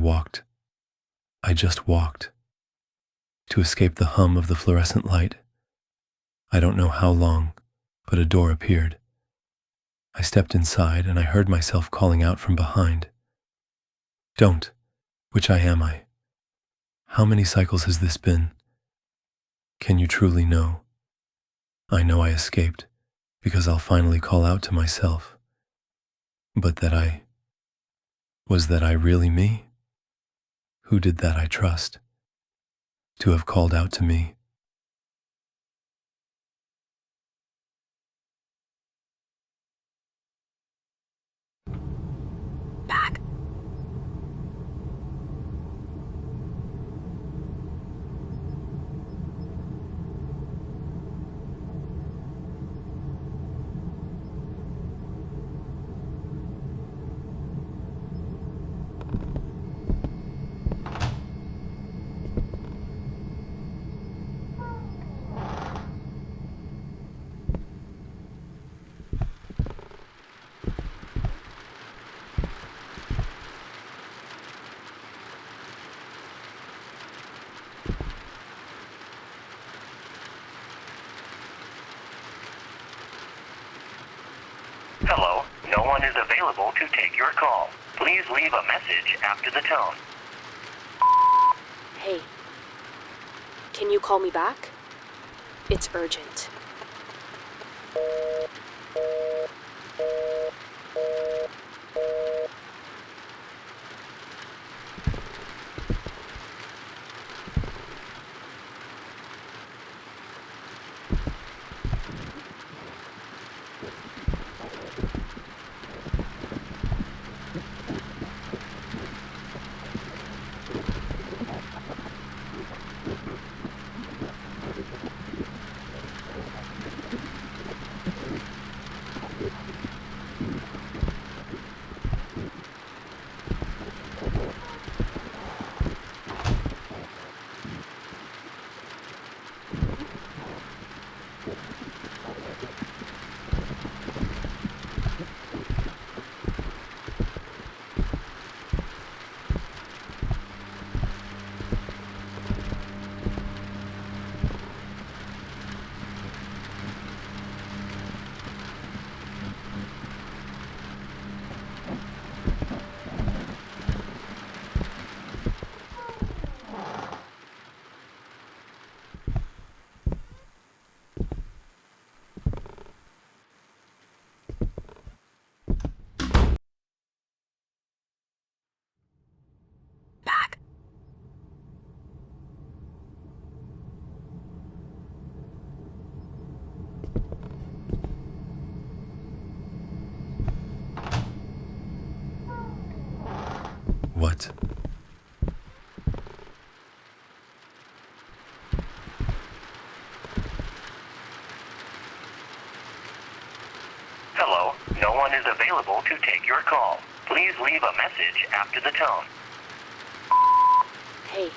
walked. I just walked. To escape the hum of the fluorescent light. I don't know how long, but a door appeared. I stepped inside and I heard myself calling out from behind. Don't. Which I am I? How many cycles has this been? Can you truly know? I know I escaped, because I'll finally call out to myself. But was that I really me? Who did that I trust? To have called out to me. Back. Hello, no one is available to take your call. Please leave a message after the tone. Hey. Can you call me back? It's urgent. Back. What? Hello, no one is available to take your call. Please leave a message after the tone. Hey.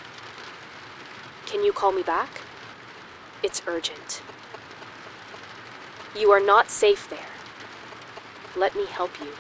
Can you call me back? It's urgent. You are not safe there. Let me help you.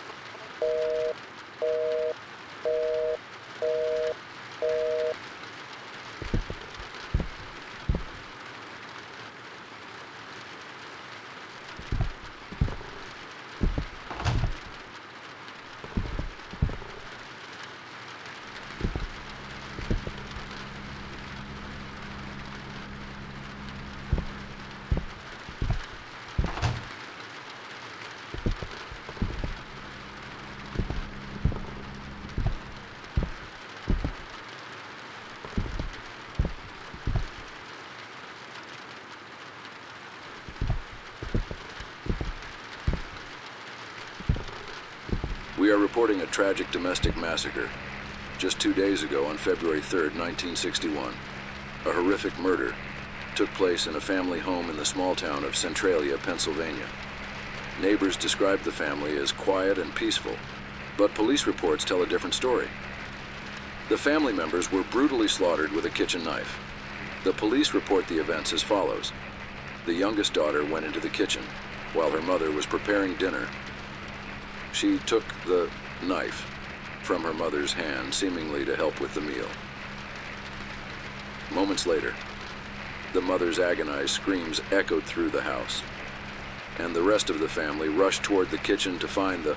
We are reporting a tragic domestic massacre. Just 2 days ago, on February 3rd, 1961, a horrific murder took place in a family home in the small town of Centralia, Pennsylvania. Neighbors described the family as quiet and peaceful, but police reports tell a different story. The family members were brutally slaughtered with a kitchen knife. The police report the events as follows. The youngest daughter went into the kitchen while her mother was preparing dinner. She took the knife from her mother's hand, seemingly to help with the meal. Moments later, the mother's agonized screams echoed through the house, and the rest of the family rushed toward the kitchen to find the...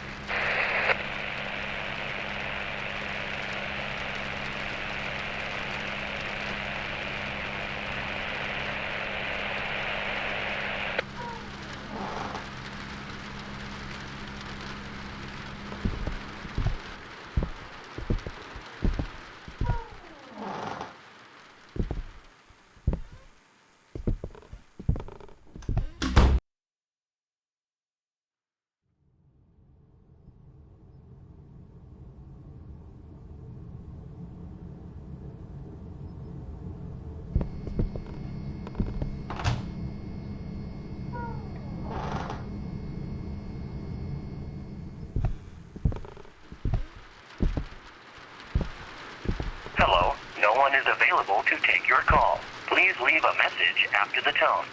Hello, no one is available to take your call. Please leave a message after the tone.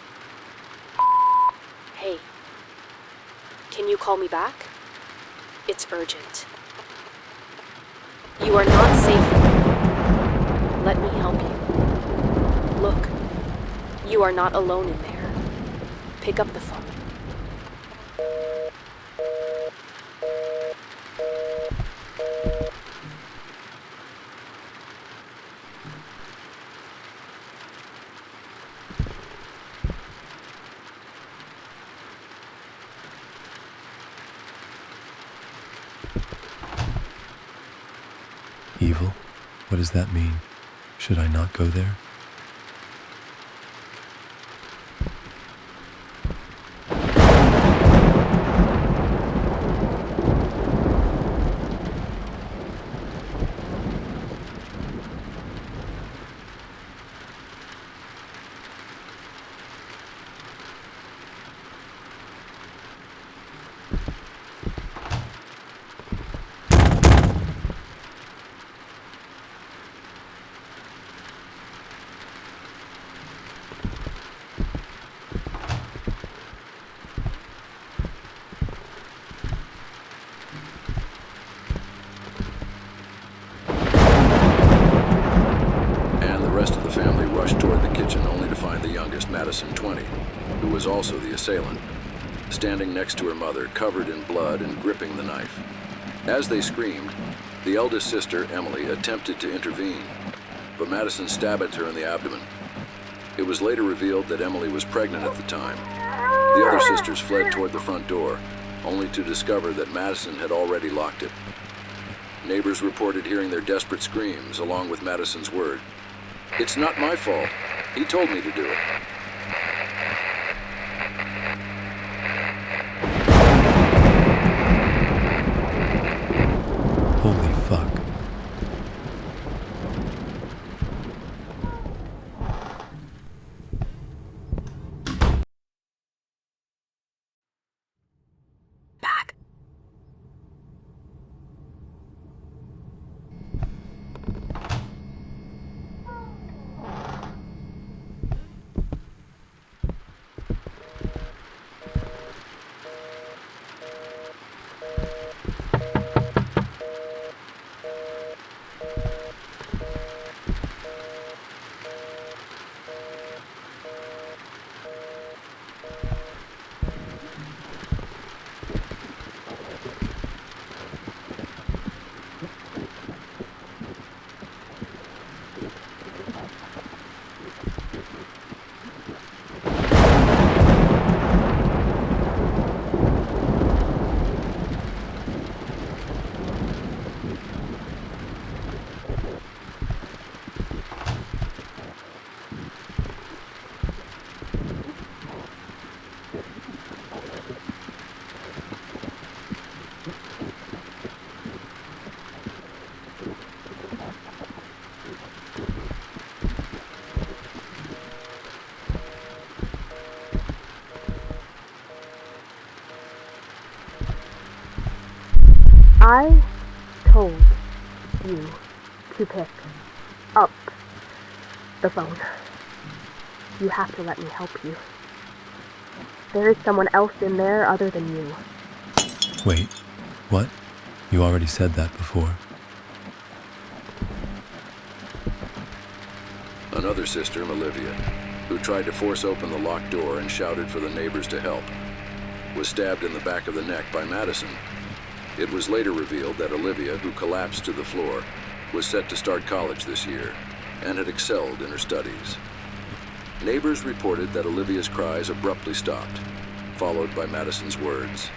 Hey. Can you call me back? It's urgent. You are not safe here. Let me help you. Look, you are not alone in there. Pick up the phone. Evil? What does that mean? Should I not go there? Madison, 20, who was also the assailant, standing next to her mother, covered in blood and gripping the knife. As they screamed, the eldest sister, Emily, attempted to intervene, but Madison stabbed her in the abdomen. It was later revealed that Emily was pregnant at the time. The other sisters fled toward the front door, only to discover that Madison had already locked it. Neighbors reported hearing their desperate screams, along with Madison's word, "It's not my fault. He told me to do it." Holy fuck. Back. I told you to pick up the phone. You have to let me help you. There is someone else in there other than you. Wait, what? You already said that before. Another sister, Olivia, who tried to force open the locked door and shouted for the neighbors to help, was stabbed in the back of the neck by Madison. It was later revealed that Olivia, who collapsed to the floor, was set to start college this year and had excelled in her studies. Neighbors reported that Olivia's cries abruptly stopped, followed by Madison's words,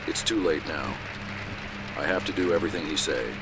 "It's too late now. I have to do everything he say."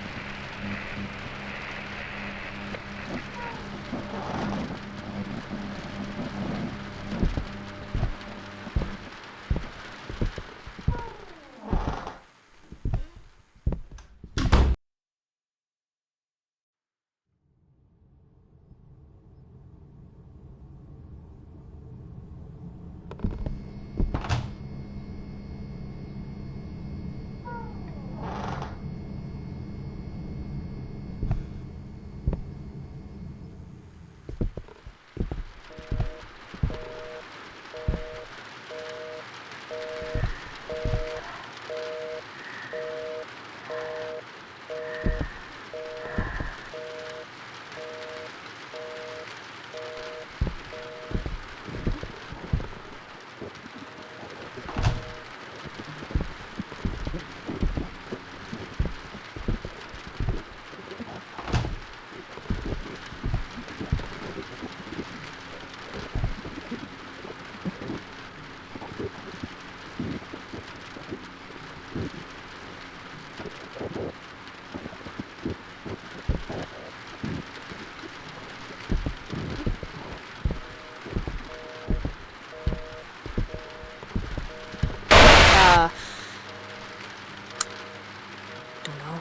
Don't know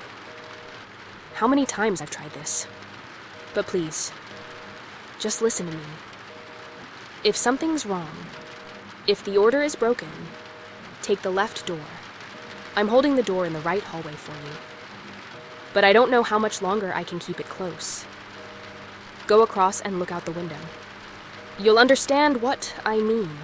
how many times I've tried this. But please, just listen to me. If something's wrong, if the order is broken, take the left door. I'm holding the door in the right hallway for you. But I don't know how much longer I can keep it close. Go across and look out the window. You'll understand what I mean.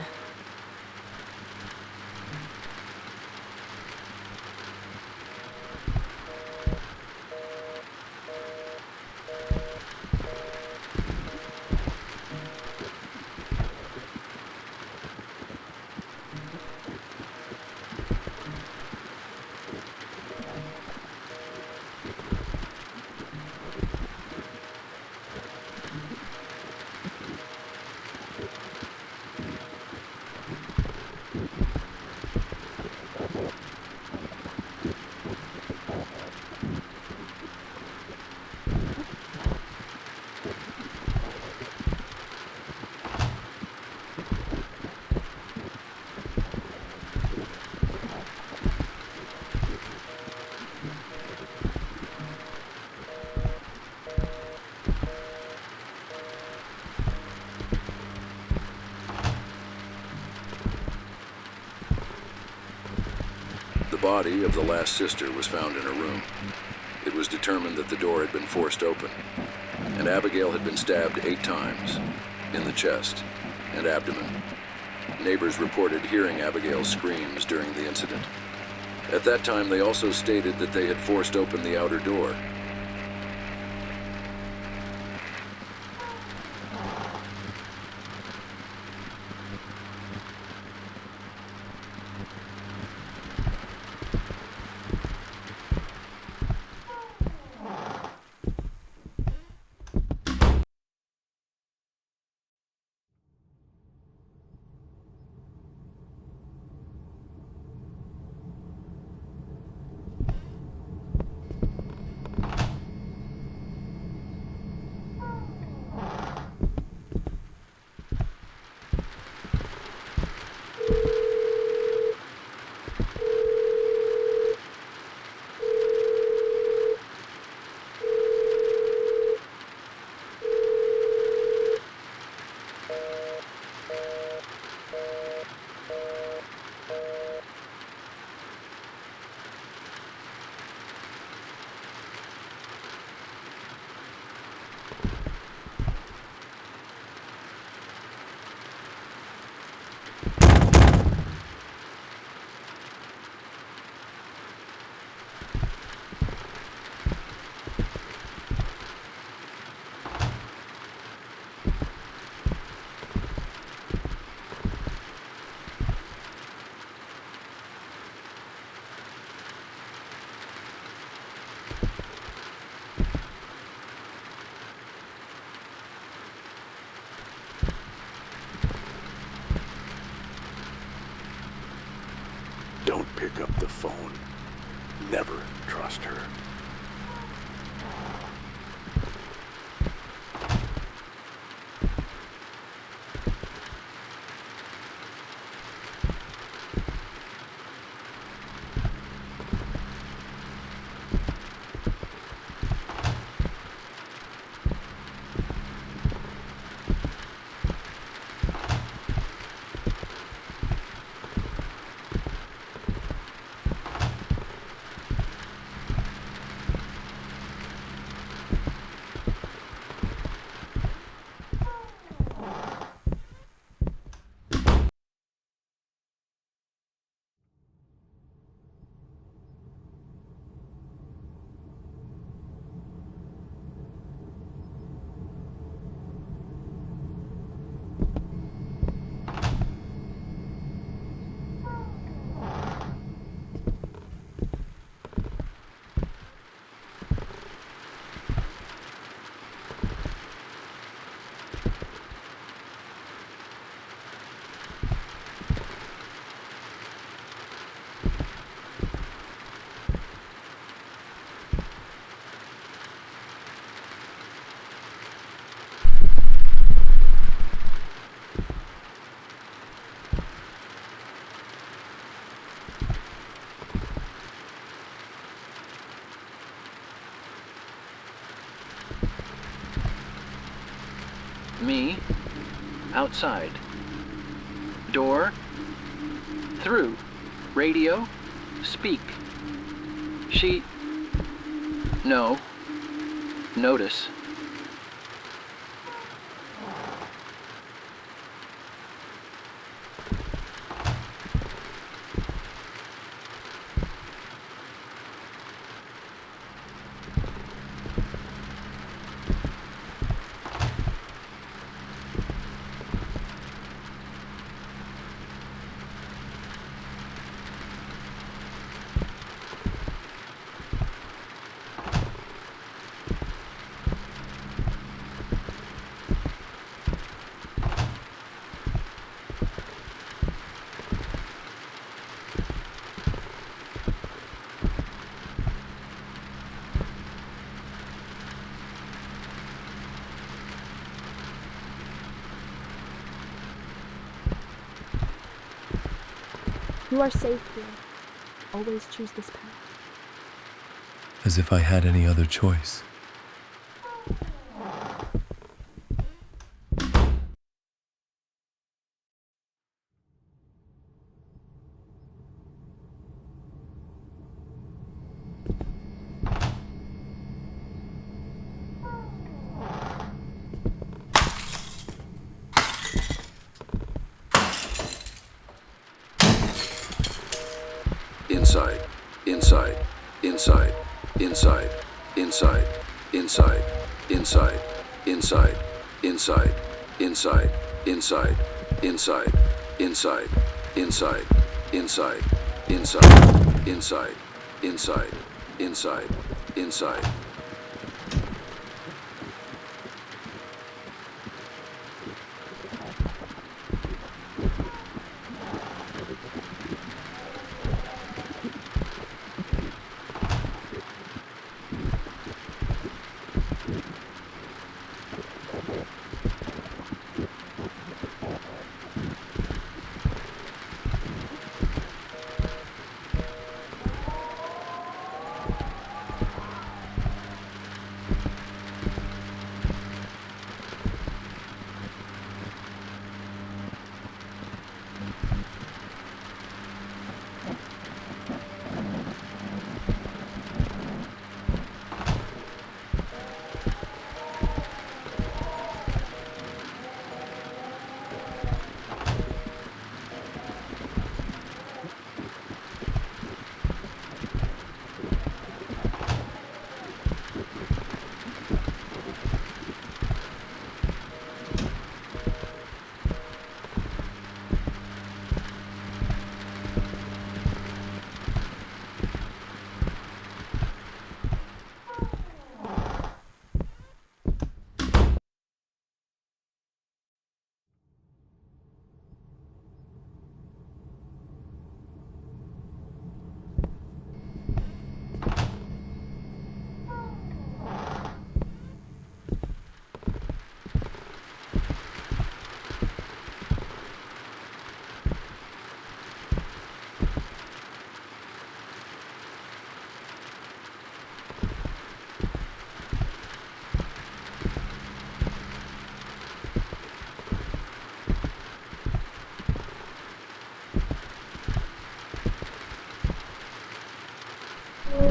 The body of the last sister was found in her room. It was determined that the door had been forced open, and Abigail had been stabbed 8 times, in the chest and abdomen. Neighbors reported hearing Abigail's screams during the incident. At that time, they also stated that they had forced open the outer door. don't pick up the phone. Never trust her. Me, outside. Door, through. Radio, speak. She, no. Notice. You are safe here. Always choose this path. As if I had any other choice. Inside, inside, inside, inside, inside, inside, inside, inside, inside, inside, inside, inside, inside, inside, inside, inside, inside, inside, inside, inside.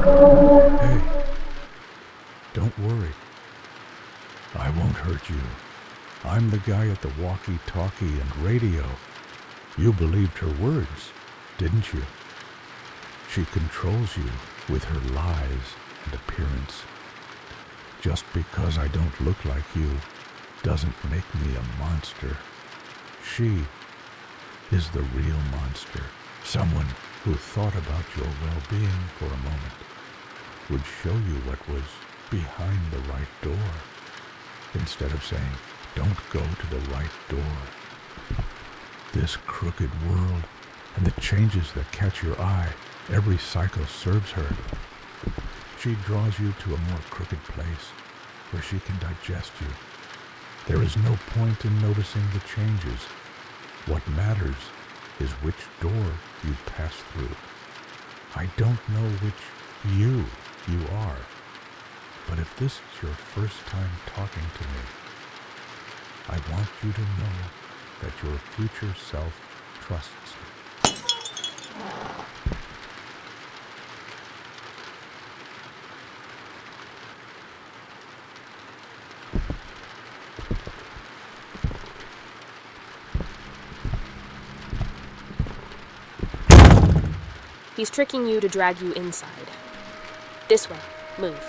Hey, don't worry. I won't hurt you. I'm the guy at the walkie-talkie and radio. You believed her words, didn't you? She controls you with her lies and appearance. Just because I don't look like you doesn't make me a monster. She is the real monster. Someone who thought about your well-being for a moment would show you what was behind the right door, instead of saying, don't go to the right door. This crooked world and the changes that catch your eye, every cycle serves her. She draws you to a more crooked place where she can digest you. There is no point in noticing the changes. What matters is which door you pass through. I don't know which you are, but if this is your first time talking to me, I want you to know that your future self trusts me. He's tricking you to drag you inside. This way. Move.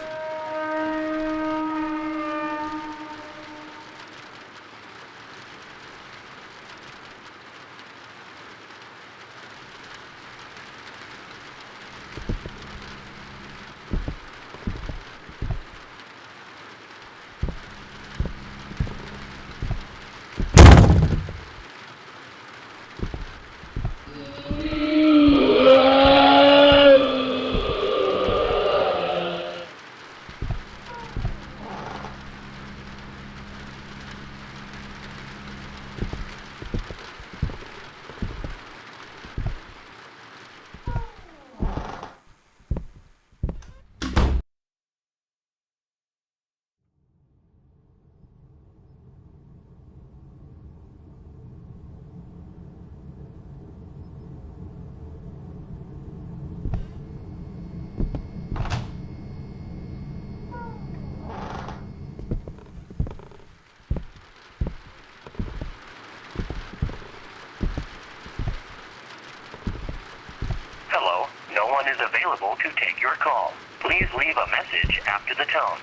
Hello, no one is available to take your call. Please leave a message after the tone.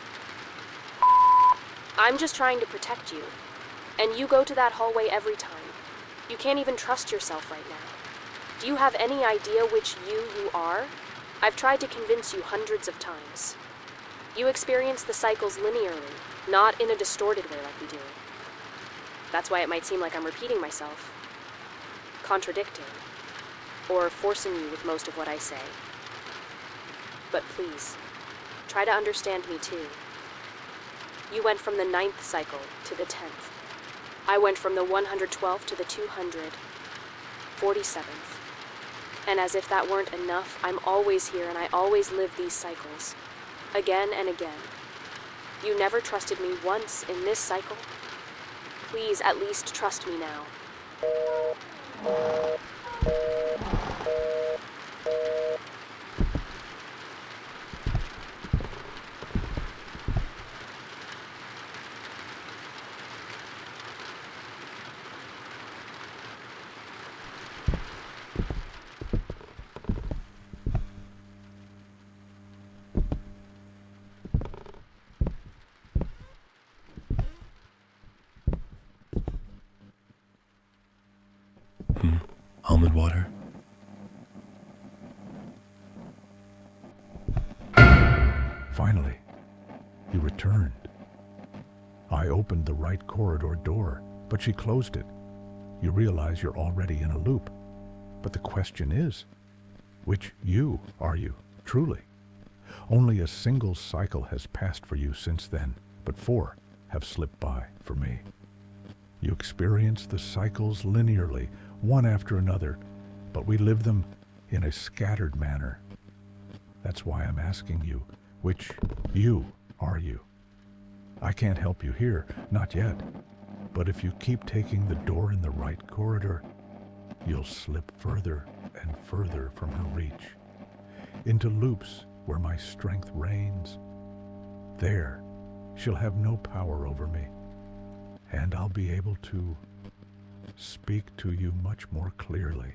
I'm just trying to protect you. And you go to that hallway every time. You can't even trust yourself right now. Do you have any idea which you are? I've tried to convince you hundreds of times. You experience the cycles linearly, not in a distorted way like we do. That's why it might seem like I'm repeating myself, contradicting, or forcing you with most of what I say. But please, try to understand me too. You went from the 9th cycle to the 10th. I went from the 112th to the 247th. And as if that weren't enough, I'm always here and I always live these cycles. Again and again. You never trusted me once in this cycle. Please at least trust me now. Almond water. Finally, you returned. I opened the right corridor door, but she closed it. You realize you're already in a loop. But the question is, which you are you, truly? Only a single cycle has passed for you since then, but 4 have slipped by for me. You experience the cycles linearly, one after another, but we live them in a scattered manner. That's why I'm asking you, which you are you? I can't help you here, not yet. But if you keep taking the door in the right corridor, you'll slip further and further from her reach, into loops where my strength reigns. There, she'll have no power over me, and I'll be able to speak to you much more clearly.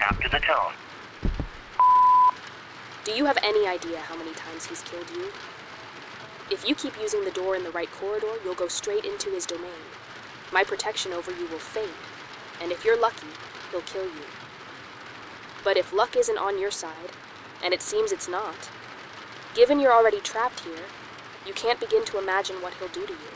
After the tone. Do you have any idea how many times he's killed you? If you keep using the door in the right corridor, you'll go straight into his domain. My protection over you will fade, and if you're lucky, he'll kill you. But if luck isn't on your side, and it seems it's not, given you're already trapped here, you can't begin to imagine what he'll do to you.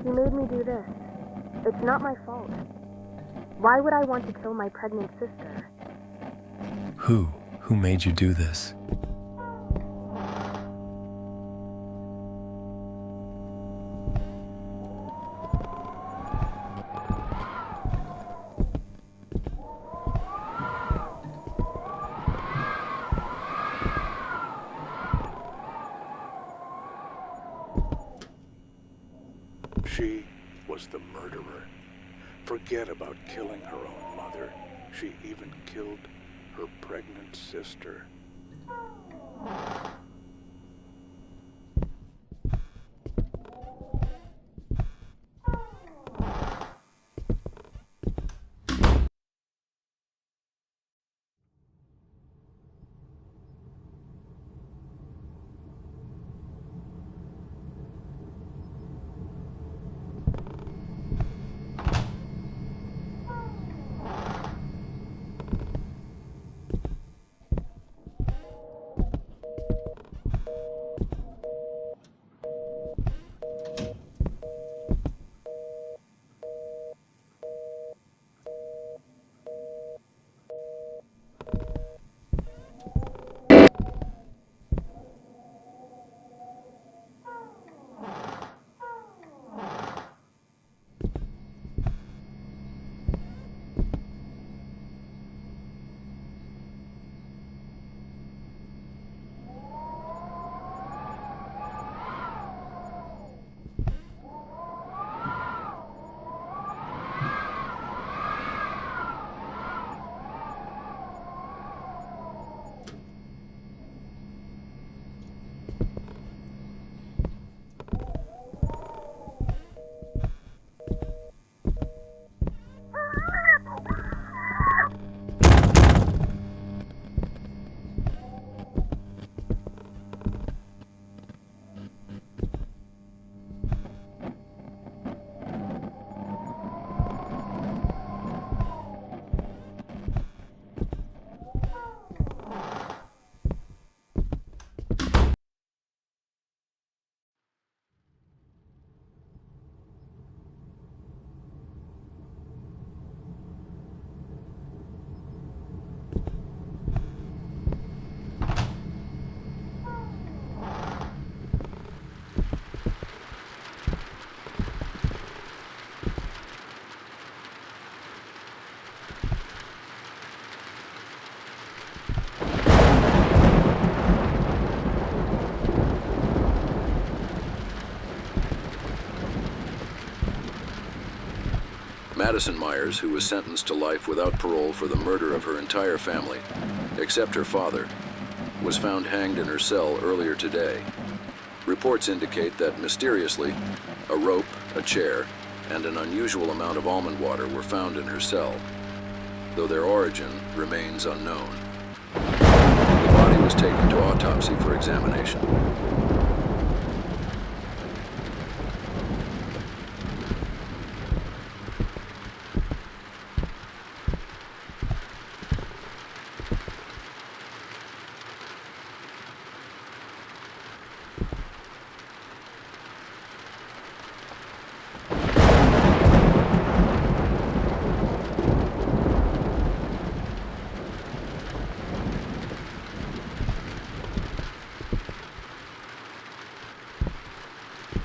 You made me do this. It's not my fault. Why would I want to kill my pregnant sister? Who made you do this? She was the murderer. Forget about killing her own mother. She even killed her pregnant sister. Madison Myers, who was sentenced to life without parole for the murder of her entire family, except her father, was found hanged in her cell earlier today. Reports indicate that, mysteriously, a rope, a chair, and an unusual amount of almond water were found in her cell, though their origin remains unknown. The body was taken to autopsy for examination.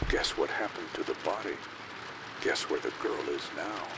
Guess what happened to the body? Guess where the girl is now?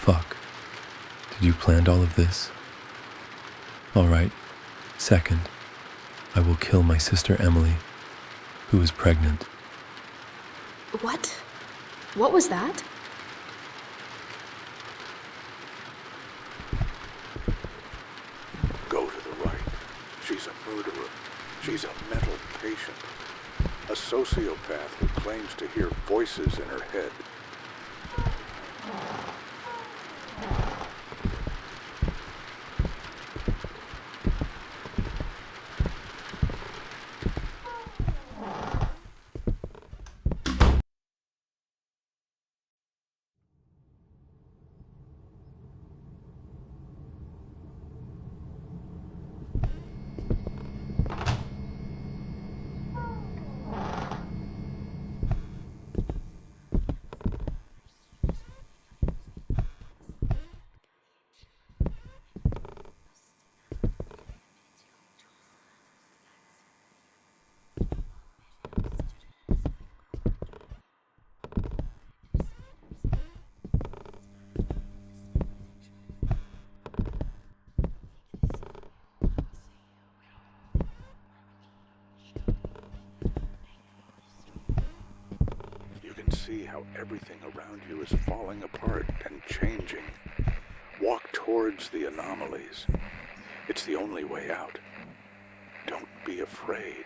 Fuck. Did you plan all of this? All right. Second, I will kill my sister Emily, who is pregnant. What? What was that? Go to the right. She's a murderer. She's a mental patient. A sociopath who claims to hear voices in her head. see how everything around you is falling apart and changing. Walk towards the anomalies. It's the only way out. Don't be afraid.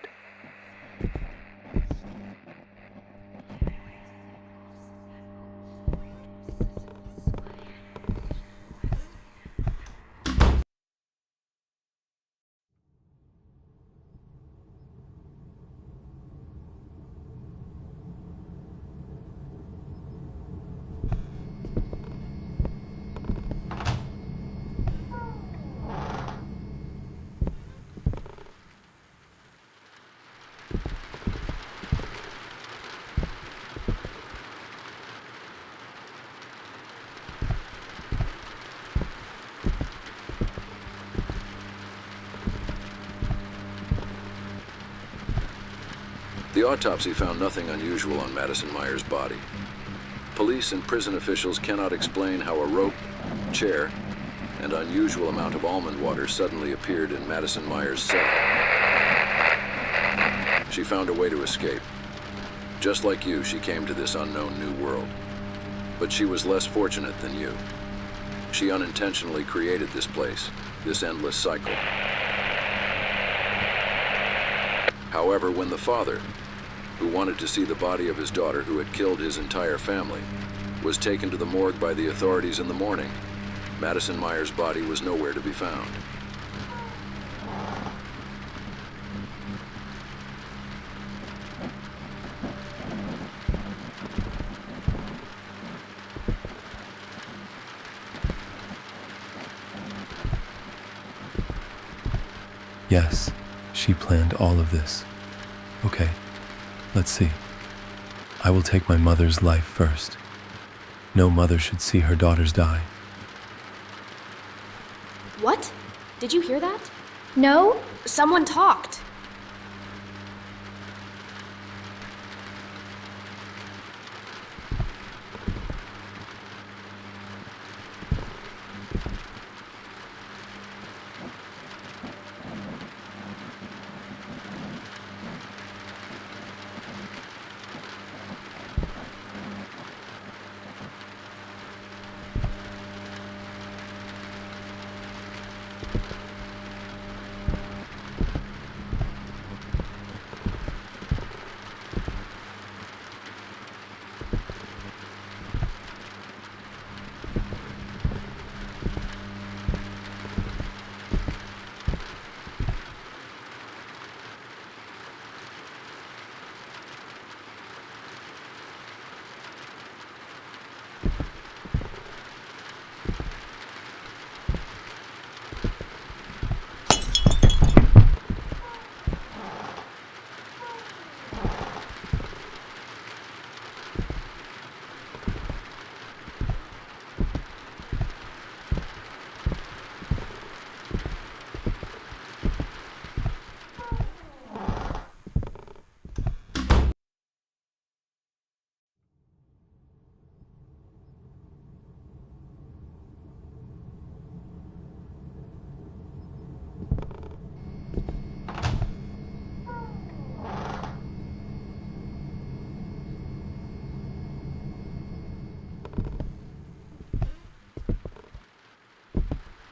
The autopsy found nothing unusual on Madison Myers' body. Police and prison officials cannot explain how a rope, chair, and unusual amount of almond water suddenly appeared in Madison Myers' cell. She found a way to escape. Just like you, she came to this unknown new world. But she was less fortunate than you. She unintentionally created this place, this endless cycle. However, when the father, who wanted to see the body of his daughter who had killed his entire family, was taken to the morgue by the authorities in the morning, Madison Myers' body was nowhere to be found. Yes, she planned all of this. Okay, let's see. I will take my mother's life first. No mother should see her daughters die. What? Did you hear that? No? Someone talked.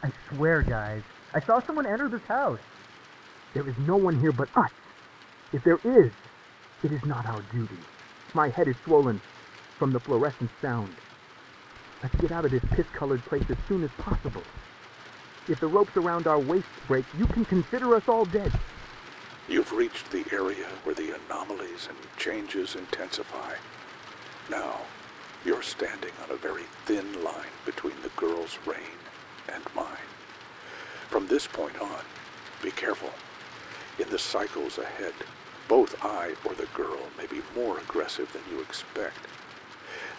I swear, guys, I saw someone enter this house. There is no one here but us. If there is, it is not our duty. My head is swollen from the fluorescent sound. Let's get out of this piss-colored place as soon as possible. If the ropes around our waists break, you can consider us all dead. You've reached the area where the anomalies and changes intensify. Now, you're standing on a very thin line between the girl's reign and mine. From this point on, be careful. In the cycles ahead, both I or the girl may be more aggressive than you expect.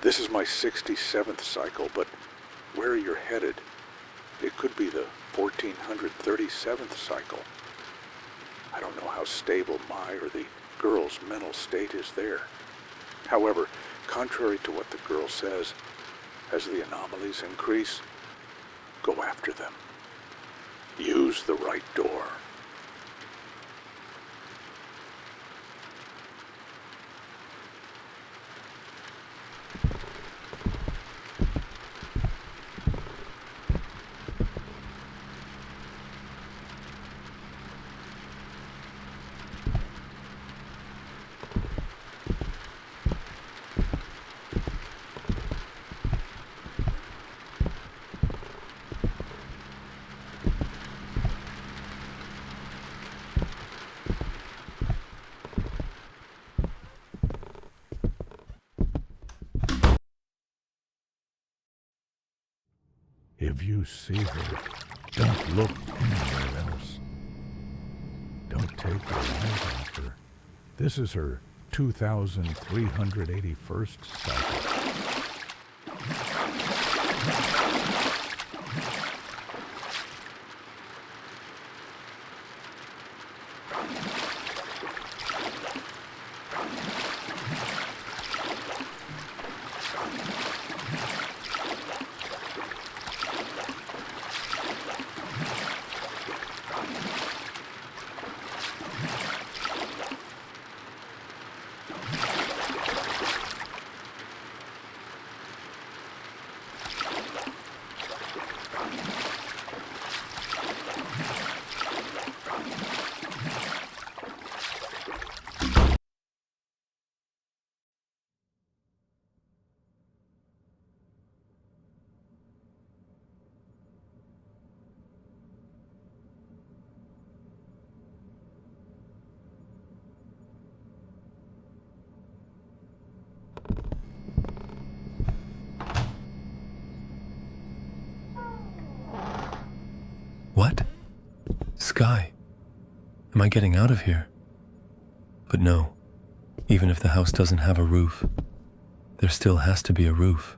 This is my 67th cycle, but where you're headed, it could be the 1437th cycle. I don't know how stable my or the girl's mental state is there. However, contrary to what the girl says, as the anomalies increase, go after them. Use the right door. If you see her, don't look anywhere else. Don't take your eyes off her. This is her 2,381st cycle. What? Sky? Am I getting out of here? But no, even if the house doesn't have a roof, there still has to be a roof.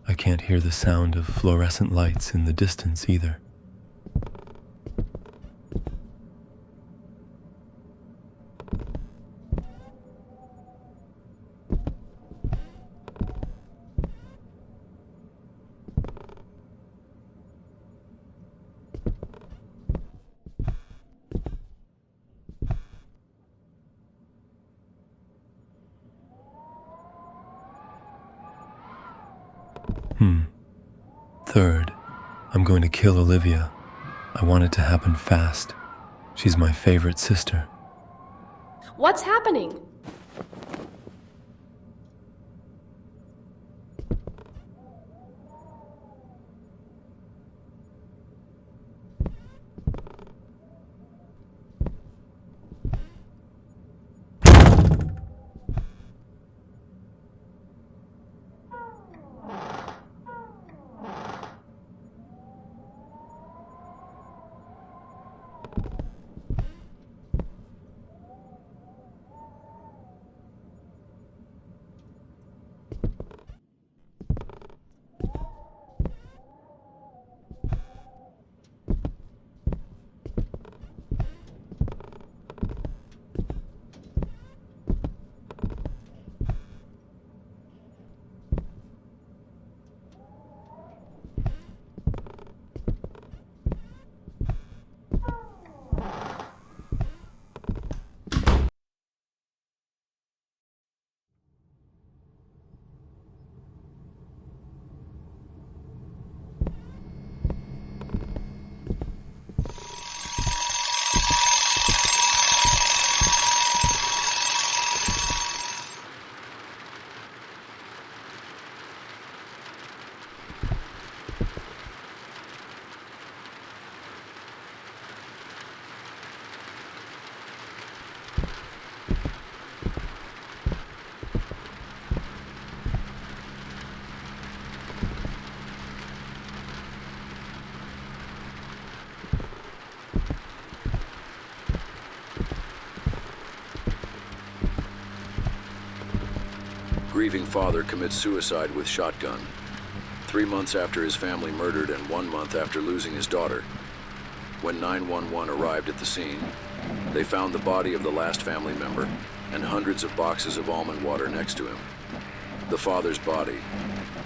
I can't hear the sound of fluorescent lights in the distance either. Third, I'm going to kill Olivia. I want it to happen fast. She's my favorite sister. What's happening? Grieving father commits suicide with shotgun. 3 months after his family murdered and 1 month after losing his daughter. When 911 arrived at the scene, they found the body of the last family member and hundreds of boxes of almond water next to him. The father's body,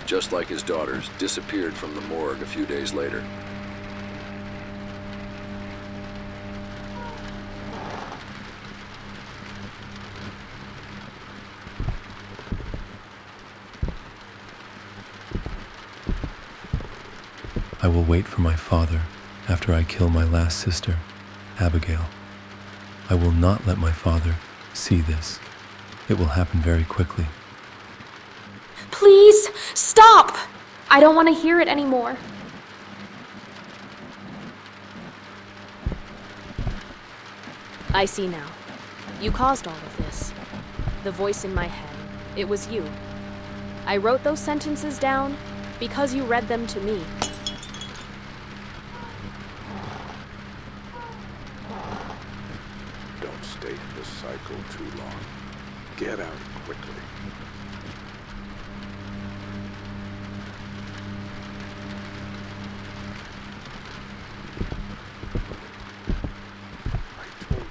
just like his daughter's, disappeared from the morgue a few days later. I will wait for my father after I kill my last sister, Abigail. I will not let my father see this. It will happen very quickly. Please, stop! I don't want to hear it anymore. I see now. You caused all of this. The voice in my head. It was you. I wrote those sentences down because you read them to me. Get out quickly. I told you.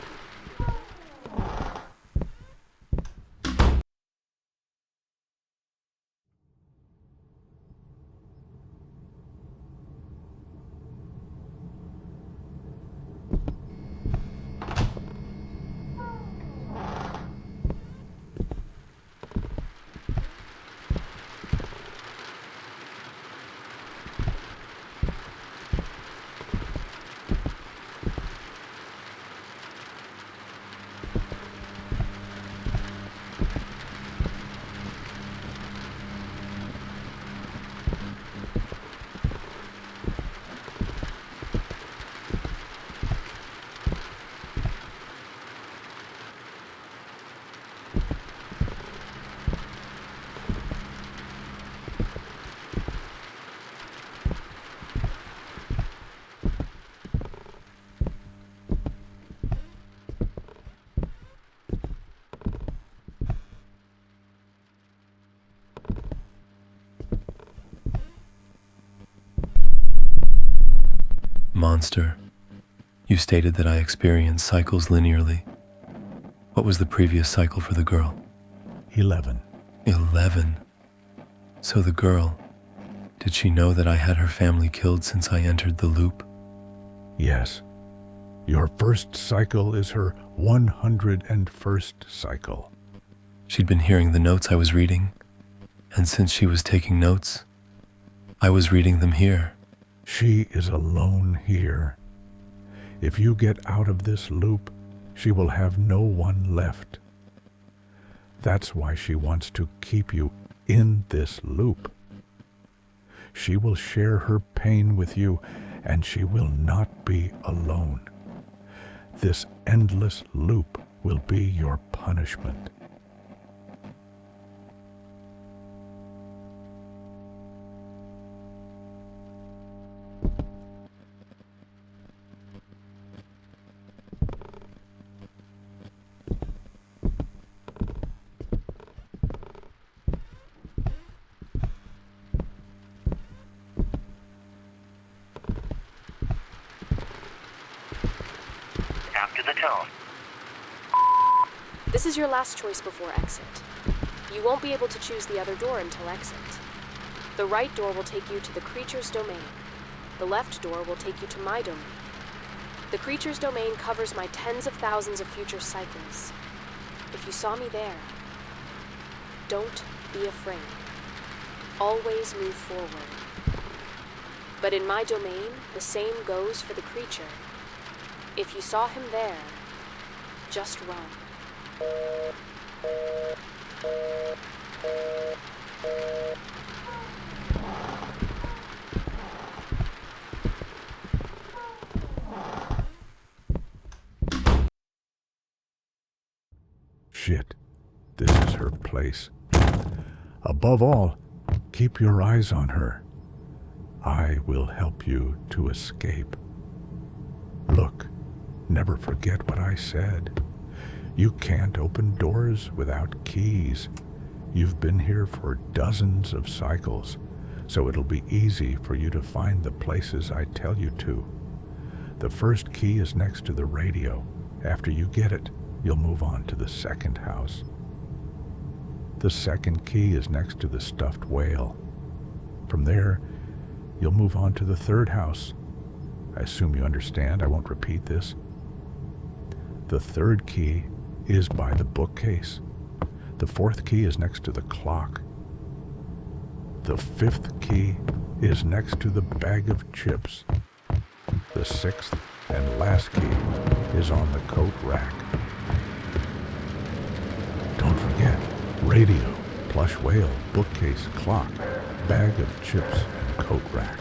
Monster, you stated that I experience cycles linearly. What was the previous cycle for the girl? 11. 11. So the girl, did she know that I had her family killed since I entered the loop? Yes. Your first cycle is her 101st cycle. She'd been hearing the notes I was reading, and since she was taking notes, I was reading them here. She is alone here. If you get out of this loop, she will have no one left. That's why she wants to keep you in this loop. She will share her pain with you, and she will not be alone. This endless loop will be your punishment. After the tone. This is your last choice before exit. You won't be able to choose the other door until exit. The right door will take you to the creature's domain. The left door will take you to my domain. The creature's domain covers my tens of thousands of future cycles. If you saw me there, don't be afraid. Always move forward. But in my domain, the same goes for the creature. If you saw him there, just run. Shit, this is her place. Above all, keep your eyes on her. I will help you to escape. Look, never forget what I said. You can't open doors without keys. You've been here for dozens of cycles, so it'll be easy for you to find the places I tell you to. The first key is next to the radio. After you get it, you'll move on to the second house. The second key is next to the stuffed whale. From there, you'll move on to the third house. I assume you understand. I won't repeat this. The third key is by the bookcase. The fourth key is next to the clock. The fifth key is next to the bag of chips. The sixth and last key is on the coat rack. Don't forget, radio, plush whale, bookcase, clock, bag of chips, and coat rack.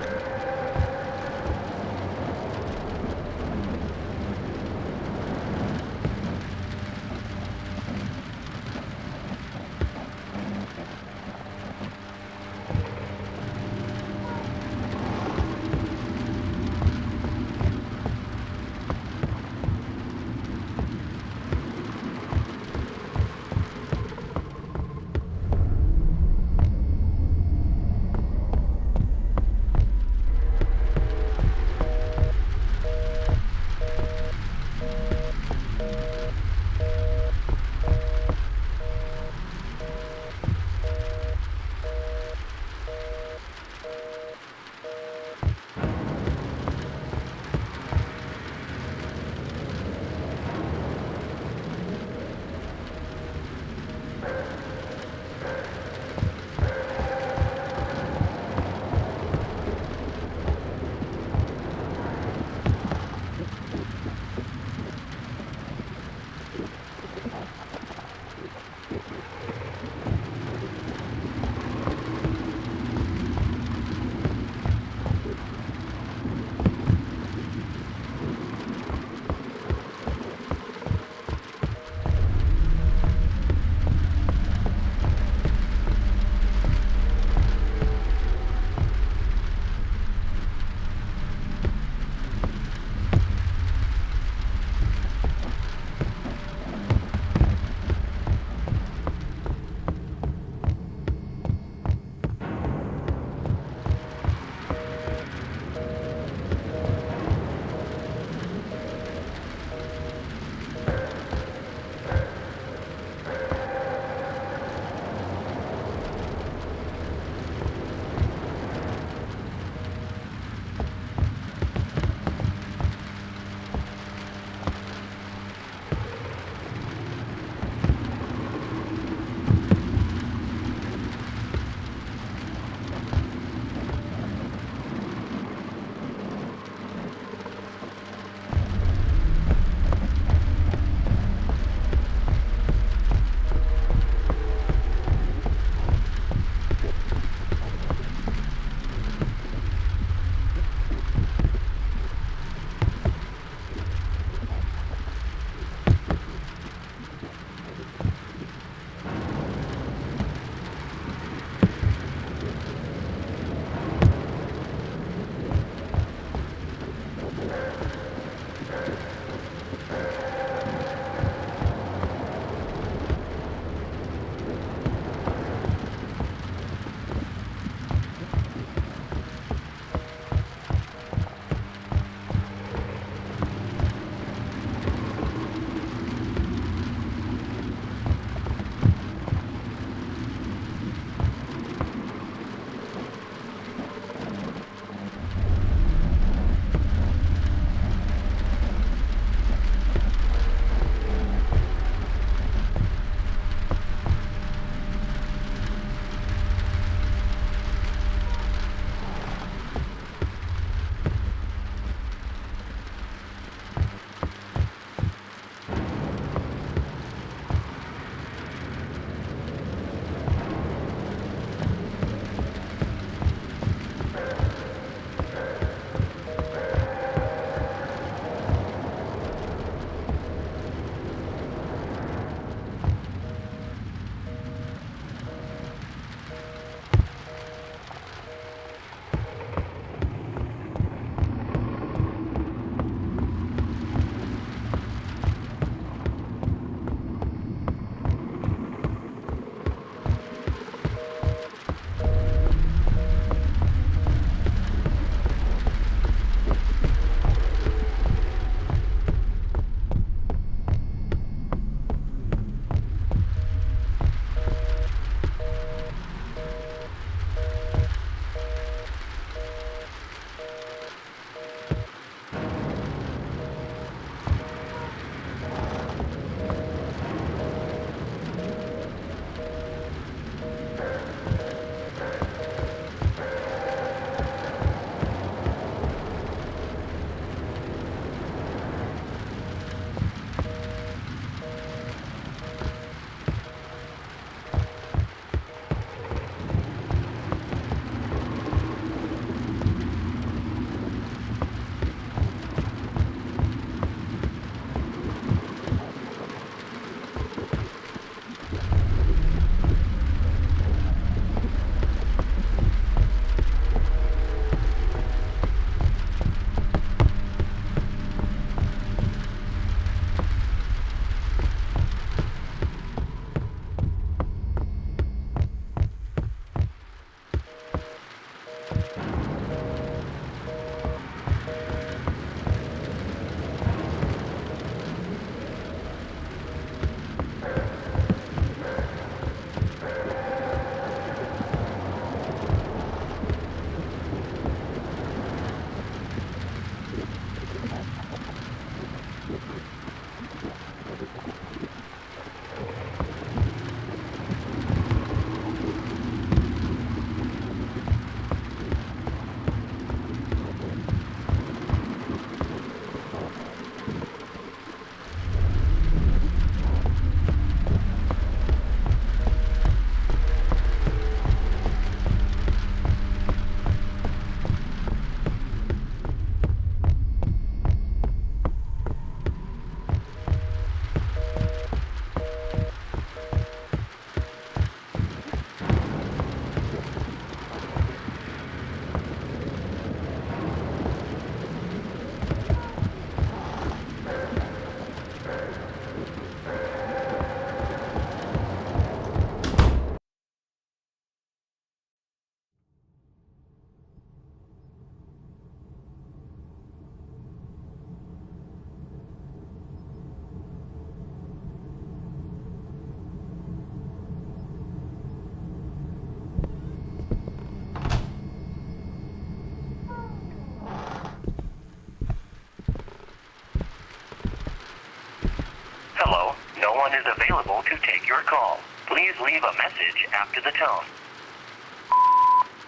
one is available to take your call. Please leave a message after the tone.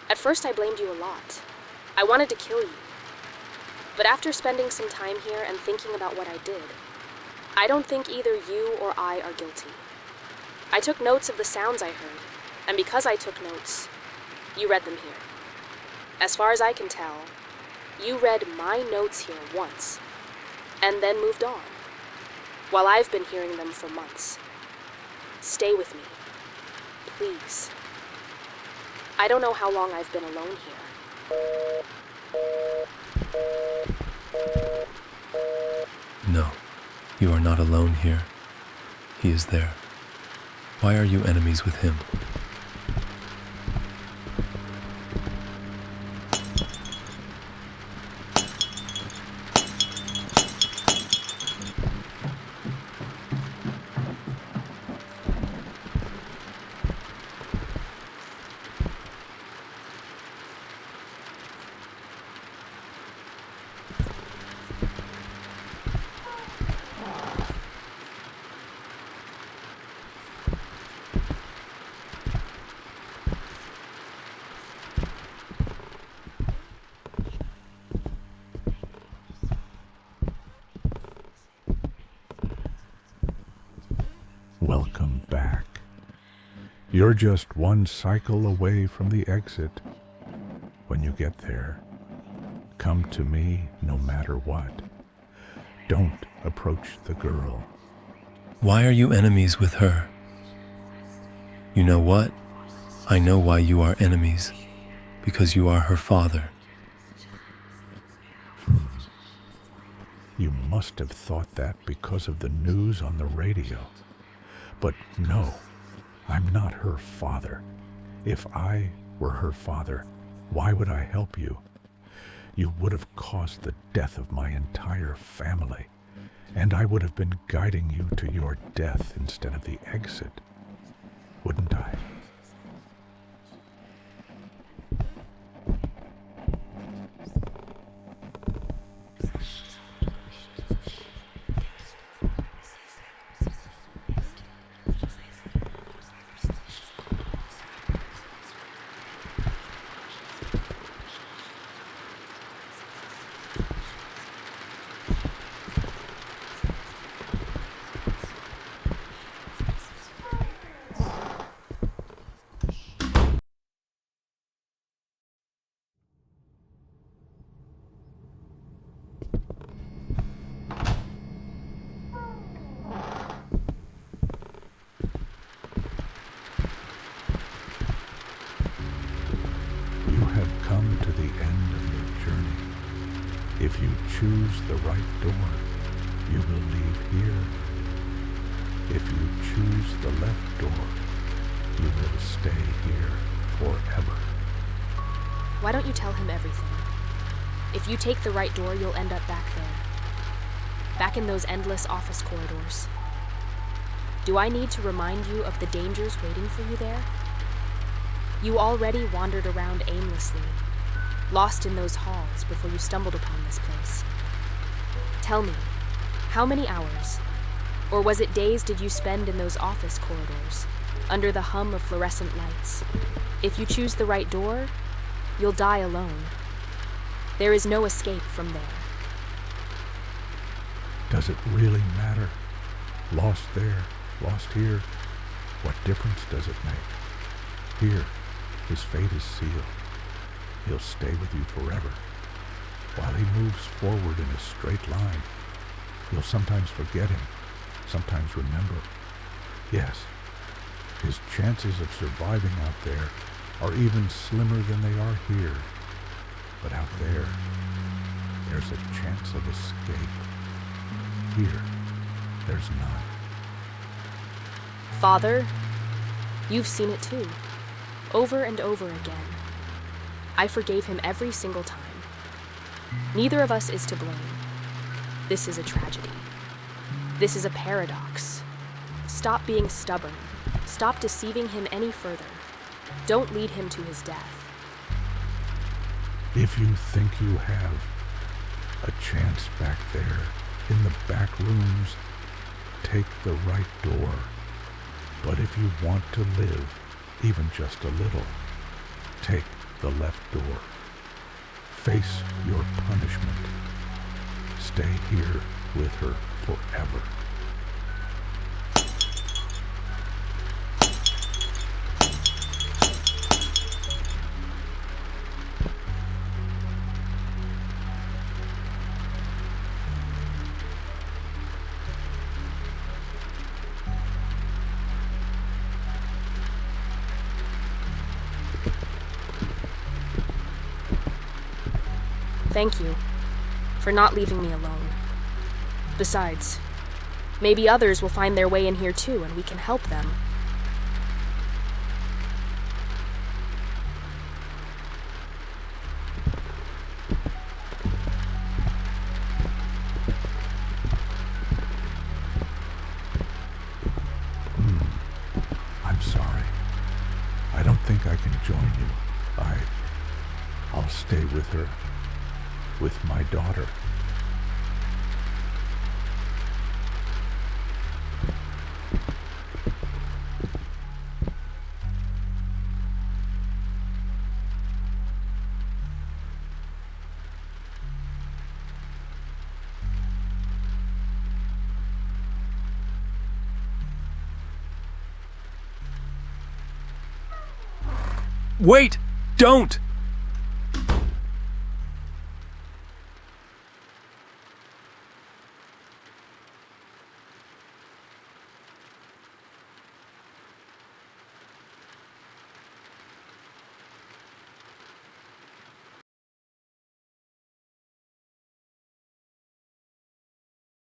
At first I blamed you a lot. I wanted to kill you. But after spending some time here and thinking about what I did, I don't think either you or I are guilty. I took notes of the sounds I heard, and because I took notes, you read them here. As far as I can tell, you read my notes here once, and then moved on, while I've been hearing them for months. Stay with me, please. I don't know how long I've been alone here. No, you are not alone here. He is there. Why are you enemies with him? Welcome back. You're just one cycle away from the exit. When you get there, come to me no matter what. Don't approach the girl. Why are you enemies with her? You know what? I know why you are enemies. Because you are her father. You must have thought that because of the news on the radio. But no, I'm not her father. If I were her father, why would I help you? You would have caused the death of my entire family, and I would have been guiding you to your death instead of the exit, wouldn't I? If you choose the right door, you will leave here. If you choose the left door, you will stay here forever. Why don't you tell him everything? If you take the right door, you'll end up back there. Back in those endless office corridors. Do I need to remind you of the dangers waiting for you there? You already wandered around aimlessly, lost in those halls before you stumbled upon this place. Tell me, how many hours, or was it days did you spend in those office corridors, under the hum of fluorescent lights? If you choose the right door, you'll die alone. There is no escape from there. Does it really matter? Lost there, lost here, what difference does it make? Here, his fate is sealed. He'll stay with you forever. While he moves forward in a straight line, you'll sometimes forget him, sometimes remember. Yes, his chances of surviving out there are even slimmer than they are here. But out there, there's a chance of escape. Here, there's none. Father, you've seen it too, over and over again. I forgave him every single time. Neither of us is to blame. This is a tragedy. This is a paradox. Stop being stubborn. Stop deceiving him any further. Don't lead him to his death. If you think you have a chance back there, in the back rooms, take the right door. But if you want to live, even just a little, take the left door. Face your punishment. Stay here with her forever. Thank you for not leaving me alone. Besides, maybe others will find their way in here too, and we can help them. I'm sorry. I don't think I can join you. I'll stay with her. With my daughter. Wait! Don't!